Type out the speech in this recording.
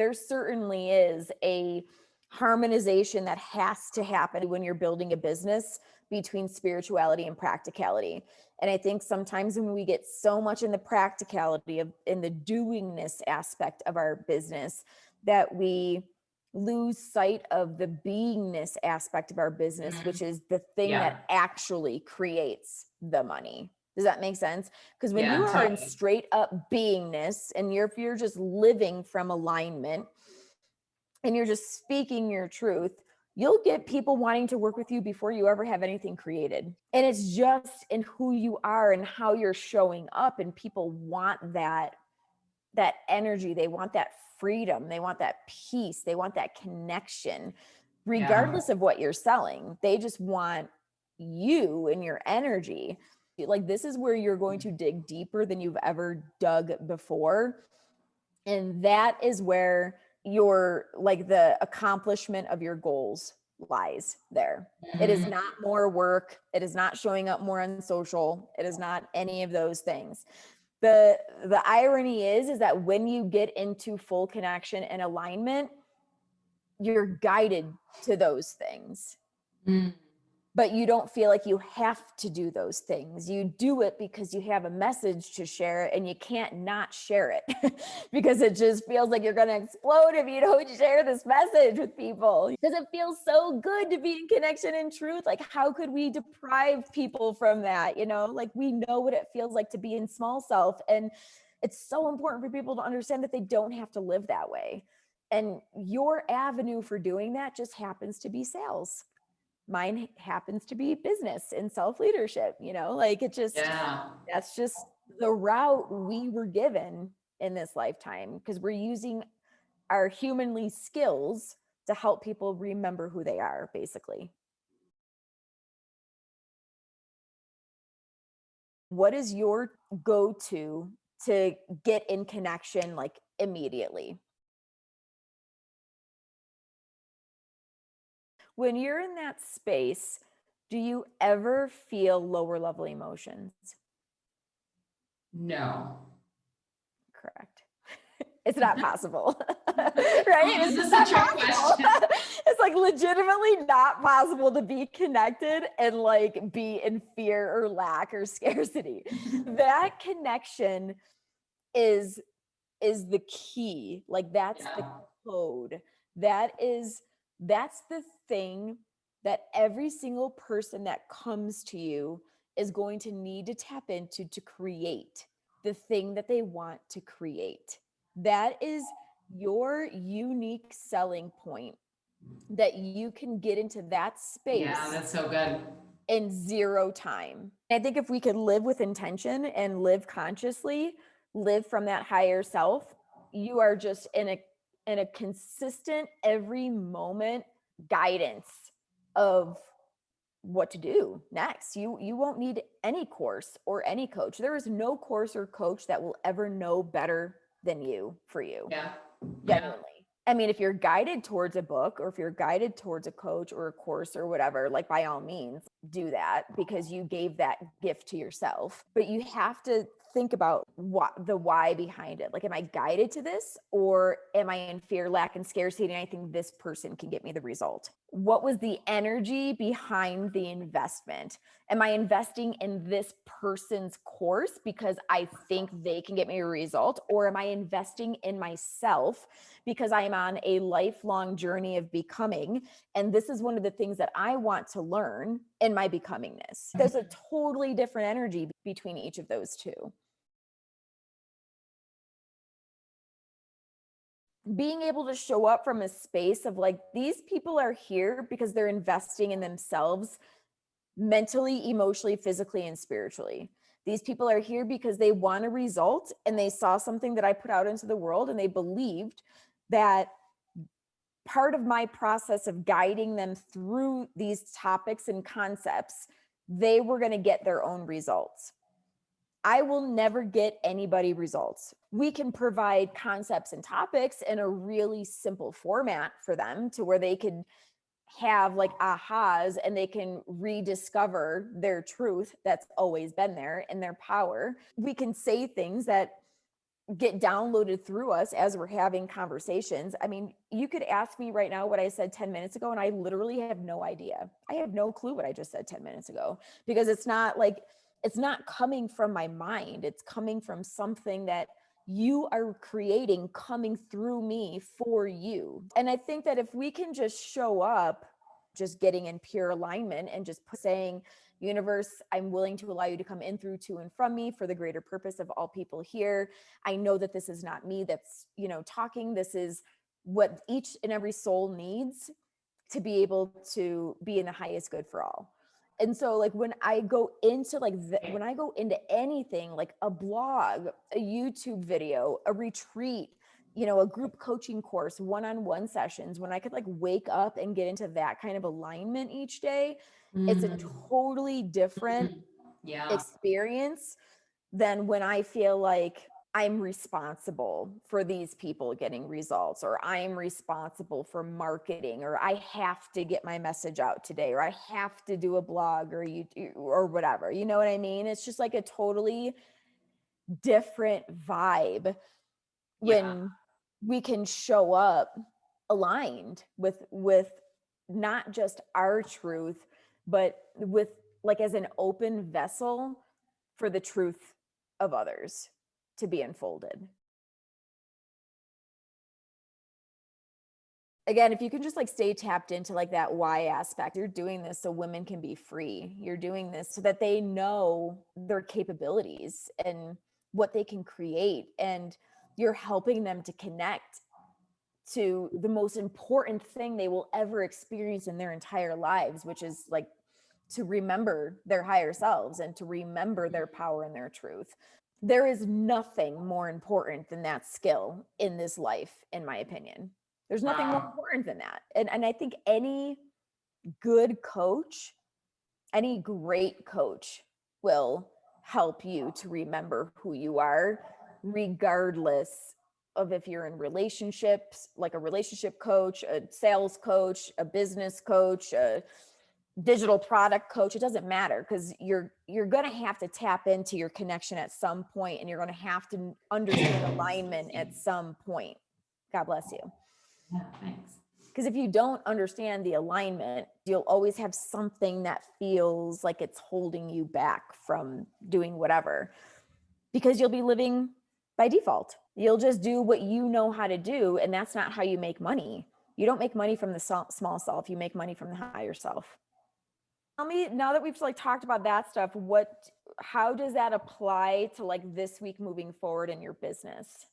There certainly is a harmonization that has to happen when you're building a business between spirituality and practicality. And I think sometimes when we get so much in the practicality of in the doingness aspect of our business, that we lose sight of the beingness aspect of our business, which is the thing that actually creates the money. Does that make sense? Because when you are in straight up beingness and if you're just living from alignment and you're just speaking your truth, you'll get people wanting to work with you before you ever have anything created. And it's just in who you are and how you're showing up. And people want that energy. They want that freedom. They want that peace. They want that connection, regardless of what you're selling. They just want you and your energy. Like, this is where you're going to dig deeper than you've ever dug before. And that is where your, like, the accomplishment of your goals lies there. It is not more work. It is not showing up more on social. It is not any of those things. The irony is that when you get into full connection and alignment, you're guided to those things. But you don't feel like you have to do those things. You do it because you have a message to share and you can't not share it because it just feels like you're going to explode if you don't share this message with people. Because it feels so good to be in connection and truth. Like, how could we deprive people from that? You know, like, we know what it feels like to be in small self. And it's so important for people to understand that they don't have to live that way. And your avenue for doing that just happens to be sales. Mine happens to be business and self-leadership, you know, like, it just, that's just the route we were given in this lifetime, because we're using our humanly skills to help people remember who they are, basically. What is your go-to to get in connection, like, immediately? When you're in that space, do you ever feel lower level emotions? No. Correct. It's not possible, right? It's just a trick question. It's like legitimately not possible to be connected and like be in fear or lack or scarcity. That connection is the key. Like, that's the code. That's the thing that every single person that comes to you is going to need to tap into to create the thing that they want to create. That is your unique selling point, that you can get into that space. Yeah, that's so good. In zero time. I think if we could live with intention and live consciously, live from that higher self, you are just in a consistent, every moment guidance of what to do next. You won't need any course or any coach. There is no course or coach that will ever know better than you for you. Genuinely. I mean, if you're guided towards a book, or if you're guided towards a coach or a course or whatever, like, by all means, do that, because you gave that gift to yourself. But you have to think about the why behind it. Like, am I guided to this, or am I in fear, lack, and scarcity, and I think this person can get me the result? What was the energy behind the investment? Am I investing in this person's course because I think they can get me a result? Or am I investing in myself because I am on a lifelong journey of becoming? And this is one of the things that I want to learn in my becomingness. There's a totally different energy between each of those two. Being able to show up from a space of like, these people are here because they're investing in themselves mentally, emotionally, physically, and spiritually. These people are here because they want a result and they saw something that I put out into the world, and they believed that part of my process of guiding them through these topics and concepts, they were going to get their own results. I will never get anybody results. We can provide concepts and topics in a really simple format for them to where they could have like ahas and they can rediscover their truth that's always been there and their power. We can say things that get downloaded through us as we're having conversations. I mean, you could ask me right now what I said 10 minutes ago, and I literally have no idea. I have no clue what I just said 10 minutes ago, because it's not coming from my mind. It's coming from something that you are creating, coming through me for you. And I think that if we can just show up, just getting in pure alignment and just saying, universe, I'm willing to allow you to come in, through, to, and from me for the greater purpose of all people here. I know that this is not me that's, talking. This is what each and every soul needs to be able to be in the highest good for all. And so like when I go into when I go into anything like a blog, a YouTube video, a retreat, a group coaching course, one-on-one sessions, when I could like wake up and get into that kind of alignment each day, it's a totally different experience than when I feel like I'm responsible for these people getting results, or I'm responsible for marketing, or I have to get my message out today, or I have to do a blog or or whatever. You know what I mean? It's just like a totally different vibe when we can show up aligned with not just our truth, but with like as an open vessel for the truth of others to be unfolded. Again, if you can just like stay tapped into like that why aspect, you're doing this so women can be free. You're doing this so that they know their capabilities and what they can create. And you're helping them to connect to the most important thing they will ever experience in their entire lives, which is like to remember their higher selves and to remember their power and their truth. There is nothing more important than that skill in this life, in my opinion. There's nothing more important than that. And I think any good coach, any great coach will help you to remember who you are, regardless of if you're in relationships, like a relationship coach, a sales coach, a business coach, a digital product coach. It doesn't matter, because you're going to have to tap into your connection at some point, and you're going to have to understand alignment at some point. God bless you. Yeah, thanks. Because if you don't understand the alignment, you'll always have something that feels like it's holding you back from doing whatever, because you'll be living by default. You'll just do what you know how to do, and that's not how you make money. You don't make money from the small self. You make money from the higher self. Tell me, now that we've like talked about that stuff, how does that apply to like this week moving forward in your business?